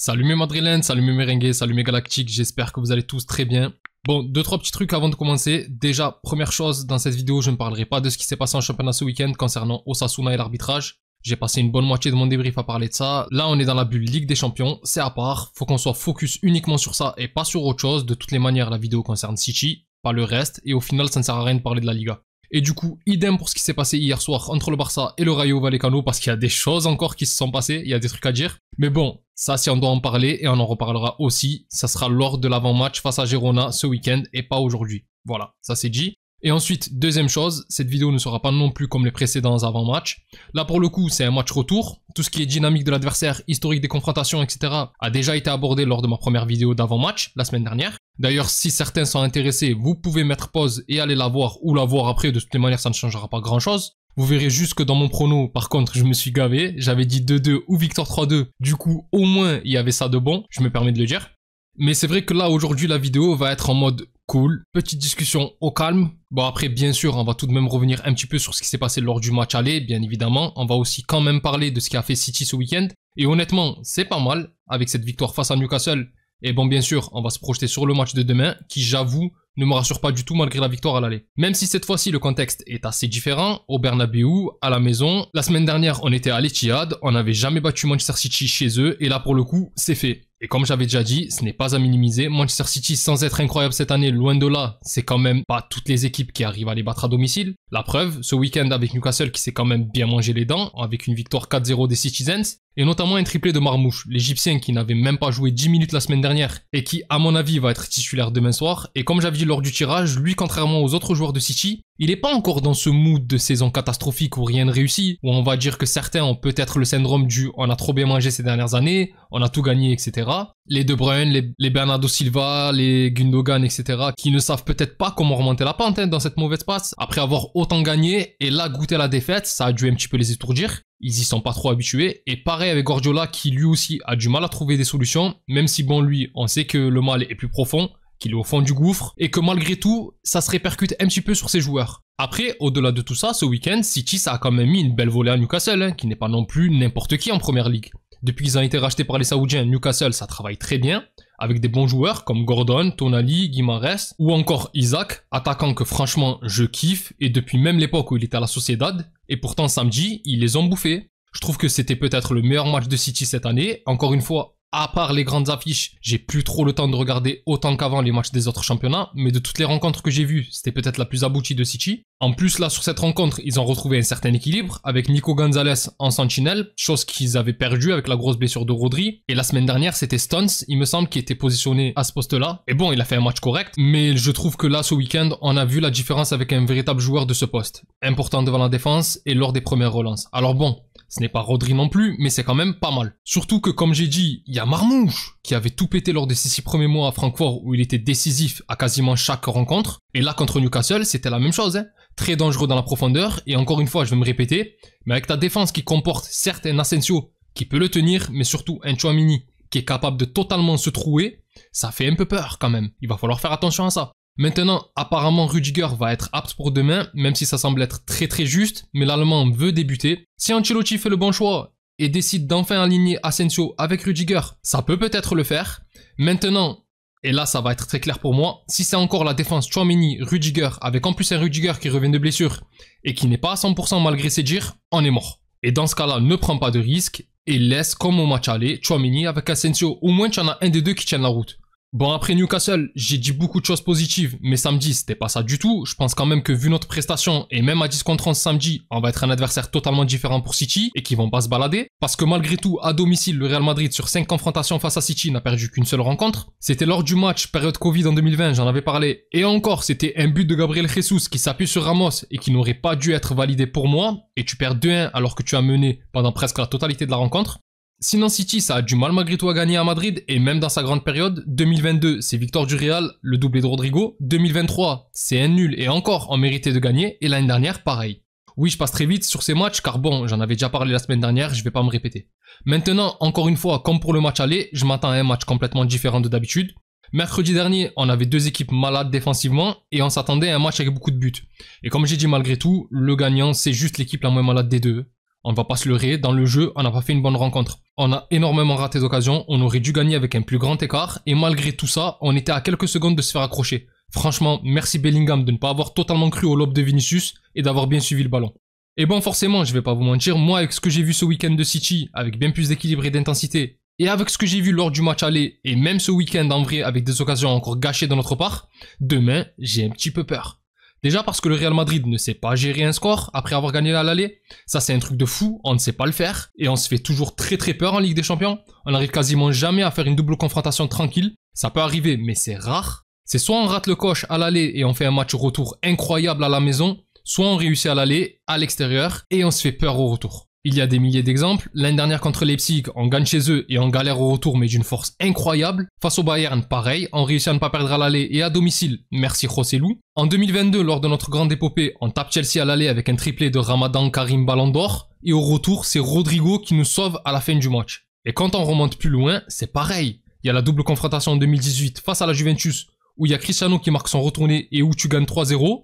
Salut mes madrilènes, salut mes merengues, salut mes galactiques, j'espère que vous allez tous très bien. Bon, deux trois petits trucs avant de commencer. Déjà, première chose, dans cette vidéo, je ne parlerai pas de ce qui s'est passé en championnat ce week-end concernant Osasuna et l'arbitrage. J'ai passé une bonne moitié de mon débrief à parler de ça. Là, on est dans la bulle Ligue des Champions, c'est à part. Faut qu'on soit focus uniquement sur ça et pas sur autre chose. De toutes les manières, la vidéo concerne City, pas le reste. Et au final, ça ne sert à rien de parler de la Liga. Et du coup, idem pour ce qui s'est passé hier soir entre le Barça et le Rayo Vallecano, parce qu'il y a des choses encore qui se sont passées, il y a des trucs à dire. Mais bon, ça si on doit en parler, et on en reparlera aussi, ça sera lors de l'avant-match face à Girona ce week-end, et pas aujourd'hui. Voilà, ça c'est dit. Et ensuite, deuxième chose, cette vidéo ne sera pas non plus comme les précédents avant-match. Là pour le coup, c'est un match retour. Tout ce qui est dynamique de l'adversaire, historique des confrontations, etc. a déjà été abordé lors de ma première vidéo d'avant-match, la semaine dernière. D'ailleurs, si certains sont intéressés, vous pouvez mettre pause et aller la voir ou la voir après. De toutes les manières, ça ne changera pas grand-chose. Vous verrez juste que dans mon prono, par contre, je me suis gavé. J'avais dit 2-2 ou victoire 3-2. Du coup, au moins, il y avait ça de bon. Je me permets de le dire. Mais c'est vrai que là, aujourd'hui, la vidéo va être en mode cool. Petite discussion au calme. Bon, après, bien sûr, on va tout de même revenir un petit peu sur ce qui s'est passé lors du match aller, bien évidemment. On va aussi quand même parler de ce qu'a fait City ce week-end. Et honnêtement, c'est pas mal avec cette victoire face à Newcastle. Et bon, bien sûr, on va se projeter sur le match de demain, qui, j'avoue, ne me rassure pas du tout malgré la victoire à l'aller. Même si cette fois-ci, le contexte est assez différent, au Bernabeu, à la maison. La semaine dernière, on était à l'Etihad, on n'avait jamais battu Manchester City chez eux, et là, pour le coup, c'est fait. Et comme j'avais déjà dit, ce n'est pas à minimiser. Manchester City, sans être incroyable cette année, loin de là, c'est quand même pas toutes les équipes qui arrivent à les battre à domicile. La preuve, ce week-end avec Newcastle qui s'est quand même bien mangé les dents, avec une victoire 4-0 des Citizens, et notamment un triplé de Marmouche, l'Égyptien qui n'avait même pas joué 10 minutes la semaine dernière, et qui, à mon avis, va être titulaire demain soir. Et comme j'avais dit lors du tirage, lui, contrairement aux autres joueurs de City, il est pas encore dans ce mood de saison catastrophique où rien ne réussit, où on va dire que certains ont peut-être le syndrome du « on a trop bien mangé ces dernières années, on a tout gagné, etc. » Les De Bruyne, les Bernardo Silva, les Gundogan, etc. qui ne savent peut-être pas comment remonter la pente dans cette mauvaise passe, après avoir autant gagné, et là goûter la défaite, ça a dû un petit peu les étourdir. Ils y sont pas trop habitués. Et pareil avec Guardiola qui lui aussi a du mal à trouver des solutions, même si bon lui, on sait que le mal est plus profond, qu'il est au fond du gouffre, et que malgré tout, ça se répercute un petit peu sur ses joueurs. Après, au-delà de tout ça, ce week-end, City ça a quand même mis une belle volée à Newcastle, qui n'est pas non plus n'importe qui en première ligue. Depuis qu'ils ont été rachetés par les Saoudiens, Newcastle ça travaille très bien, avec des bons joueurs comme Gordon, Tonali, Guimarães, ou encore Isaac, attaquant que franchement je kiffe, et depuis même l'époque où il était à la Sociedad, et pourtant samedi, ils les ont bouffés. Je trouve que c'était peut-être le meilleur match de City cette année, encore une fois, à part les grandes affiches, j'ai plus trop le temps de regarder autant qu'avant les matchs des autres championnats, mais de toutes les rencontres que j'ai vues, c'était peut-être la plus aboutie de City. En plus là, sur cette rencontre, ils ont retrouvé un certain équilibre, avec Nico Gonzalez en sentinelle, chose qu'ils avaient perdue avec la grosse blessure de Rodri, et la semaine dernière c'était Stones, il me semble, qui était positionné à ce poste-là, et bon, il a fait un match correct, mais je trouve que là, ce week-end, on a vu la différence avec un véritable joueur de ce poste, important devant la défense et lors des premières relances. Alors bon, ce n'est pas Rodri non plus, mais c'est quand même pas mal. Surtout que, comme j'ai dit, il y a Marmouche, qui avait tout pété lors de ses 6 premiers mois à Francfort, où il était décisif à quasiment chaque rencontre. Et là, contre Newcastle, c'était la même chose, hein. Très dangereux dans la profondeur, et encore une fois, je vais me répéter, mais avec ta défense qui comporte certes un Asensio, qui peut le tenir, mais surtout un Tchouaméni, qui est capable de totalement se trouer, ça fait un peu peur quand même. Il va falloir faire attention à ça. Maintenant, apparemment Rudiger va être apte pour demain, même si ça semble être très juste, mais l'Allemand veut débuter. Si Ancelotti fait le bon choix et décide d'enfin aligner Asensio avec Rudiger, ça peut peut-être le faire. Maintenant, et là ça va être très clair pour moi, si c'est encore la défense Tchouaméni, Rudiger, avec en plus un Rudiger qui revient de blessure et qui n'est pas à 100% malgré ses dires, on est mort. Et dans ce cas-là, ne prends pas de risque et laisse comme au match aller Tchouaméni avec Asensio, au moins tu en as un des deux qui tienne la route. Bon, après Newcastle, j'ai dit beaucoup de choses positives, mais samedi, c'était pas ça du tout. Je pense quand même que vu notre prestation, et même à 10 contre 11 samedi, on va être un adversaire totalement différent pour City, et qui vont pas se balader. Parce que malgré tout, à domicile, le Real Madrid, sur 5 confrontations face à City, n'a perdu qu'une seule rencontre. C'était lors du match, période Covid en 2020, j'en avais parlé. Et encore, c'était un but de Gabriel Jesus qui s'appuie sur Ramos, et qui n'aurait pas dû être validé pour moi, et tu perds 2-1 alors que tu as mené pendant presque la totalité de la rencontre. Sinon City ça a du mal malgré tout à gagner à Madrid et même dans sa grande période. 2022 c'est victoire du Real, le doublé de Rodrigo. 2023 c'est un nul et encore on méritait de gagner et l'année dernière pareil. Oui je passe très vite sur ces matchs car bon j'en avais déjà parlé la semaine dernière, je vais pas me répéter. Maintenant encore une fois comme pour le match aller, je m'attends à un match complètement différent de d'habitude. Mercredi dernier on avait deux équipes malades défensivement et on s'attendait à un match avec beaucoup de buts. Et comme j'ai dit malgré tout, le gagnant c'est juste l'équipe la moins malade des deux. On ne va pas se leurrer, dans le jeu, on n'a pas fait une bonne rencontre. On a énormément raté d'occasions, on aurait dû gagner avec un plus grand écart, et malgré tout ça, on était à quelques secondes de se faire accrocher. Franchement, merci Bellingham de ne pas avoir totalement cru au lob de Vinicius et d'avoir bien suivi le ballon. Et bon, forcément, je vais pas vous mentir, moi avec ce que j'ai vu ce week-end de City, avec bien plus d'équilibre et d'intensité, et avec ce que j'ai vu lors du match aller, et même ce week-end en vrai avec des occasions encore gâchées de notre part, demain, j'ai un petit peu peur. Déjà parce que le Real Madrid ne sait pas gérer un score après avoir gagné à l'aller, ça c'est un truc de fou, on ne sait pas le faire, et on se fait toujours très peur en Ligue des Champions, on n'arrive quasiment jamais à faire une double confrontation tranquille, ça peut arriver mais c'est rare. C'est soit on rate le coche à l'aller et on fait un match retour incroyable à la maison, soit on réussit à l'aller, à l'extérieur, et on se fait peur au retour. Il y a des milliers d'exemples. L'année dernière contre Leipzig, on gagne chez eux et on galère au retour mais d'une force incroyable. Face au Bayern, pareil, on réussit à ne pas perdre à l'aller et à domicile, merci Joselu. En 2022, lors de notre grande épopée, on tape Chelsea à l'aller avec un triplé de Ramadan Karim Ballon d'Or. Et au retour, c'est Rodrigo qui nous sauve à la fin du match. Et quand on remonte plus loin, c'est pareil. Il y a la double confrontation en 2018 face à la Juventus, où il y a Cristiano qui marque son retourné et où tu gagnes 3-0.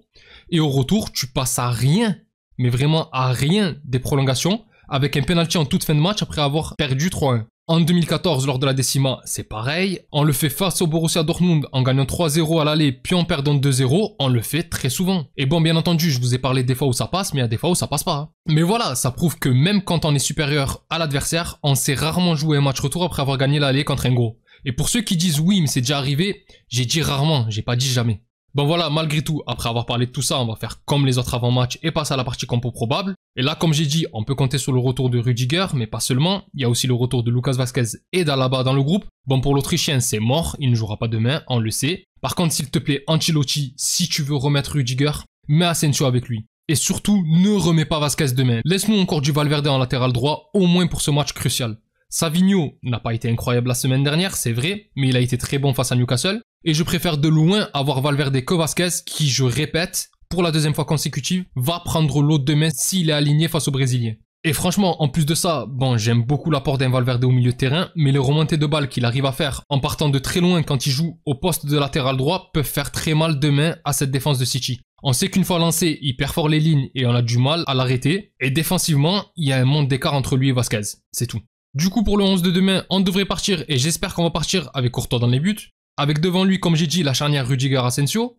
Et au retour, tu passes à rien, mais vraiment à rien des prolongations, avec un penalty en toute fin de match après avoir perdu 3-1. En 2014, lors de la décima, c'est pareil. On le fait face au Borussia Dortmund en gagnant 3-0 à l'aller, puis en perdant 2-0. On le fait très souvent. Et bon, bien entendu, je vous ai parlé des fois où ça passe, mais il y a des fois où ça passe pas. Hein. Mais voilà, ça prouve que même quand on est supérieur à l'adversaire, on sait rarement jouer un match retour après avoir gagné l'aller contre un gros. Et pour ceux qui disent oui, mais c'est déjà arrivé, j'ai dit rarement, j'ai pas dit jamais. Bon voilà, malgré tout, après avoir parlé de tout ça, on va faire comme les autres avant-match et passer à la partie compo probable. Et là, comme j'ai dit, on peut compter sur le retour de Rudiger, mais pas seulement. Il y a aussi le retour de Lucas Vazquez et d'Alaba dans le groupe. Bon, pour l'Autrichien, c'est mort, il ne jouera pas demain, on le sait. Par contre, s'il te plaît, Ancelotti, si tu veux remettre Rudiger, mets Asensio avec lui. Et surtout, ne remets pas Vazquez demain. Laisse-nous encore du Valverde en latéral droit, au moins pour ce match crucial. Savinho n'a pas été incroyable la semaine dernière, c'est vrai, mais il a été très bon face à Newcastle. Et je préfère de loin avoir Valverde que Vazquez, qui, je répète, pour la deuxième fois consécutive, va prendre l'autre demain s'il est aligné face aux Brésiliens. Et franchement, en plus de ça, bon, j'aime beaucoup l'apport d'un Valverde au milieu de terrain, mais les remontées de balles qu'il arrive à faire en partant de très loin quand il joue au poste de latéral droit peuvent faire très mal demain à cette défense de City. On sait qu'une fois lancé, il perfore les lignes et on a du mal à l'arrêter. Et défensivement, il y a un monde d'écart entre lui et Vazquez. C'est tout. Du coup, pour le 11 de demain, on devrait partir et j'espère qu'on va partir avec Courtois dans les buts. Avec devant lui, comme j'ai dit, la charnière Rudiger-Asensio.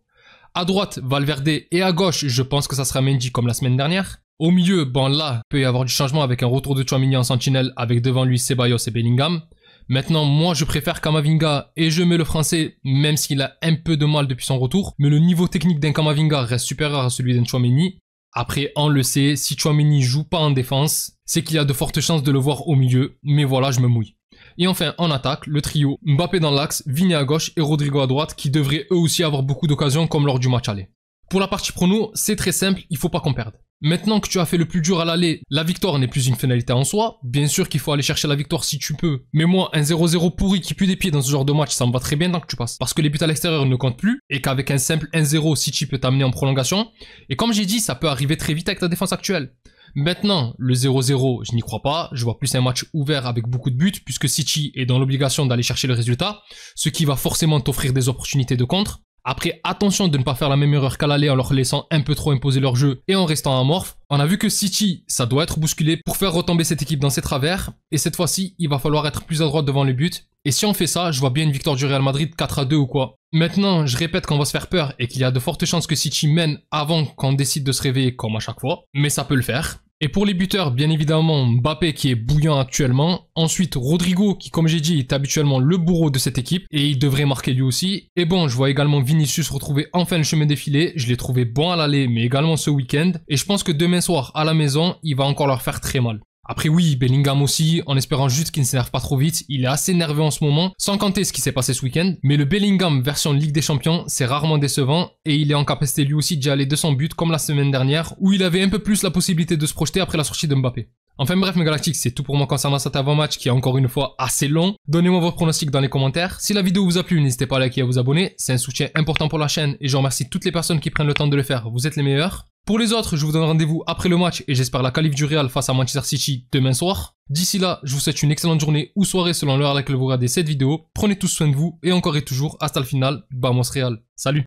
À droite, Valverde et à gauche, je pense que ça sera Mendy comme la semaine dernière. Au milieu, bon là, peut y avoir du changement avec un retour de Tchouaméni en sentinelle avec devant lui Ceballos et Bellingham. Maintenant, moi je préfère Camavinga et je mets le français, même s'il a un peu de mal depuis son retour. Mais le niveau technique d'un Camavinga reste supérieur à celui d'un Tchouaméni. Après, on le sait, si Tchouaméni joue pas en défense, c'est qu'il y a de fortes chances de le voir au milieu. Mais voilà, je me mouille. Et enfin, en attaque, le trio Mbappé dans l'axe, Vini à gauche et Rodrigo à droite qui devraient eux aussi avoir beaucoup d'occasions comme lors du match aller. Pour la partie prono, c'est très simple, il faut pas qu'on perde. Maintenant que tu as fait le plus dur à l'aller, la victoire n'est plus une finalité en soi. Bien sûr qu'il faut aller chercher la victoire si tu peux. Mais moi, un 0-0 pourri qui pue des pieds dans ce genre de match, ça me va très bien tant que tu passes. Parce que les buts à l'extérieur ne comptent plus et qu'avec un simple 1-0, City peut t'amener en prolongation. Et comme j'ai dit, ça peut arriver très vite avec ta défense actuelle. Maintenant, le 0-0, je n'y crois pas. Je vois plus un match ouvert avec beaucoup de buts puisque City est dans l'obligation d'aller chercher le résultat, ce qui va forcément t'offrir des opportunités de contre. Après, attention de ne pas faire la même erreur qu'à l'aller en leur laissant un peu trop imposer leur jeu et en restant amorphe. On a vu que City, ça doit être bousculé pour faire retomber cette équipe dans ses travers. Et cette fois-ci, il va falloir être plus à droite devant les buts. Et si on fait ça, je vois bien une victoire du Real Madrid 4-2 ou quoi. Maintenant, je répète qu'on va se faire peur et qu'il y a de fortes chances que City mène avant qu'on décide de se réveiller comme à chaque fois. Mais ça peut le faire. Et pour les buteurs, bien évidemment, Mbappé qui est bouillant actuellement. Ensuite, Rodrigo qui, comme j'ai dit, est habituellement le bourreau de cette équipe. Et il devrait marquer lui aussi. Et bon, je vois également Vinicius retrouver enfin le chemin défilé. Je l'ai trouvé bon à l'aller, mais également ce week-end. Et je pense que demain soir, à la maison, il va encore leur faire très mal. Après oui, Bellingham aussi, en espérant juste qu'il ne s'énerve pas trop vite. Il est assez nerveux en ce moment, sans compter ce qui s'est passé ce week-end. Mais le Bellingham version Ligue des Champions, c'est rarement décevant. Et il est en capacité lui aussi d'y aller de son but, comme la semaine dernière, où il avait un peu plus la possibilité de se projeter après la sortie de Mbappé. Enfin bref mes Galactiques, c'est tout pour moi concernant cet avant-match qui est encore une fois assez long. Donnez-moi vos pronostics dans les commentaires. Si la vidéo vous a plu, n'hésitez pas à liker et à vous abonner. C'est un soutien important pour la chaîne et je remercie toutes les personnes qui prennent le temps de le faire. Vous êtes les meilleurs. Pour les autres, je vous donne rendez-vous après le match et j'espère la qualif du Real face à Manchester City demain soir. D'ici là, je vous souhaite une excellente journée ou soirée selon l'heure à laquelle vous regardez cette vidéo. Prenez tous soin de vous et encore et toujours, hasta le final, vamos Real. Salut!